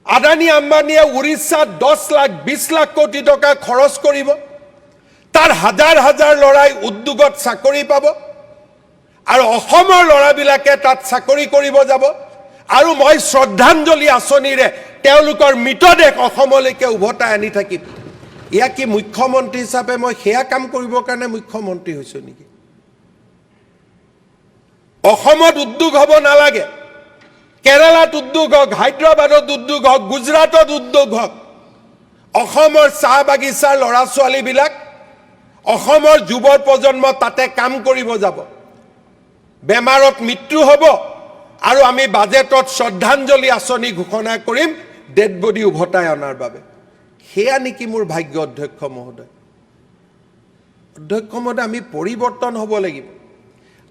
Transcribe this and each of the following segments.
আদানী আম্বানীয়ে উৰিষ্যাত 10 লাখ 20 লাখ কোটি টকা খৰচ কৰিব তাৰ হাজাৰ হাজাৰ লৰাই উদ্যোগত চাকৰি পাব আৰু অসমৰ লৰাবিলাকে তাত চাকৰি কৰিব যাব আৰু মই শ্ৰদ্ধাঞ্জলি আঁচনিৰে তেওঁলোকৰ মৃতদেহ অসমলৈকে উভতাই আনি থাকিম ইয়া কি মুখ্যমন্ত্ৰী হিচাপে মই হেয়া কাম কৰিবৰ কাৰণে মুখ্যমন্ত্ৰী হৈছো নেকি অসমত উদ্যোগ হ'ব নালাগে কেৰালাত উদ্যোগ হওক হায়দৰাবাদত উদ্যোগ হওক গুজৰাটত উদ্যোগ হওক অসমৰ চাহ বাগিচাৰ ল'ৰা ছোৱালীবিলাক অসমৰ যুৱ প্ৰজন্ম তাতে কাম কৰিব যাব বেমাৰত মৃত্যু হ'ব আৰু আমি বাজেটত শ্ৰদ্ধাঞ্জলি আঁচনি ঘোষণা কৰিম ডেড বডি উভতাই অনাৰ বাবে হেয়া নেকি মোৰ ভাগ্য অধ্যক্ষ মহোদয় আমি পৰিৱৰ্তন হ'ব লাগিব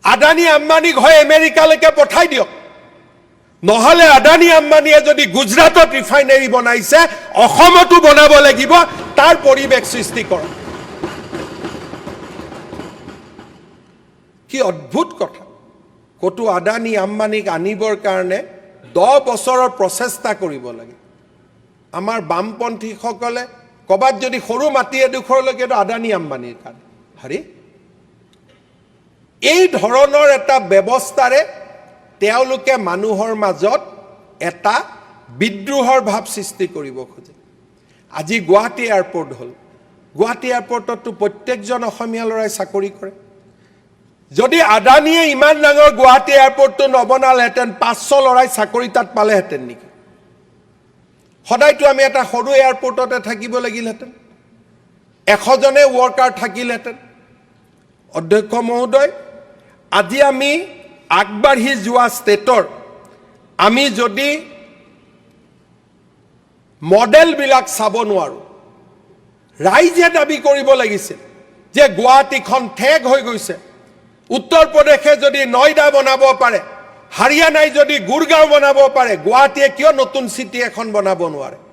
আদানী আম্বানীক হয় আমেৰিকালৈকে পঠাই দিয়ক নহলে আদানী আম্বানীয়ে যদি গুজৰাটত ৰিফাইনাৰী বনাইছে অসমতো বনাব লাগিব তাৰ পৰিৱেশ সৃষ্টি কৰক কি অদ্ভুত কথা কতো আদানী আম্বানীক আনিবৰ কাৰণে 10 বছৰৰ প্ৰচেষ্টা কৰিব লাগে আমাৰ বামপন্থীসকলে কবাত যদি সৰু মাটি এডোখৰলৈকে আদানী আম্বানীৰ কাৰণে হৰি এই ধৰণৰ এটা ব্যৱস্থাৰে তেওঁলোকে মানুহৰ মাজত এটা বিদ্ৰোহৰ ভাৱ সৃষ্টি কৰিব খোজে আজি গুৱাহাটী এয়াৰপোৰ্ট হল গুৱাহাটী এয়াৰপোৰ্টতো প্ৰত্যেকজন অসমীয়া লৰাই চাকৰি কৰে যদি আদানীয়ে ইমান ডাঙৰ গুৱাহাটী এয়াৰপোৰ্টটো নবনালেহেঁতেন 500 লৰাই চাকৰি তাত পালেহেঁতেন নেকি সদায়তো আমি এটা সৰু এয়াৰপোৰ্টতে থাকিব লাগিলহেঁতেন 100 জনে ৱৰ্কাৰ থাকিলহেঁতেন অধ্যক্ষ মহোদয় আজি আমি আগবাঢ়ি যোৱা ষ্টেটৰ আমি যদি মডেলবিলাক চাব নোৱাৰো ৰাইজে দাবী কৰিব লাগিছিল যে গুৱাহাটীখন ঠেক হৈ গৈছে উত্তৰ প্ৰদেশে যদি নয়ডা বনাব পাৰে হাৰিয়ানাই যদি গুৰগাঁও বনাব পাৰে গুৱাহাটীয়ে কিয় নতুন চিটি এখন বনাব নোৱাৰে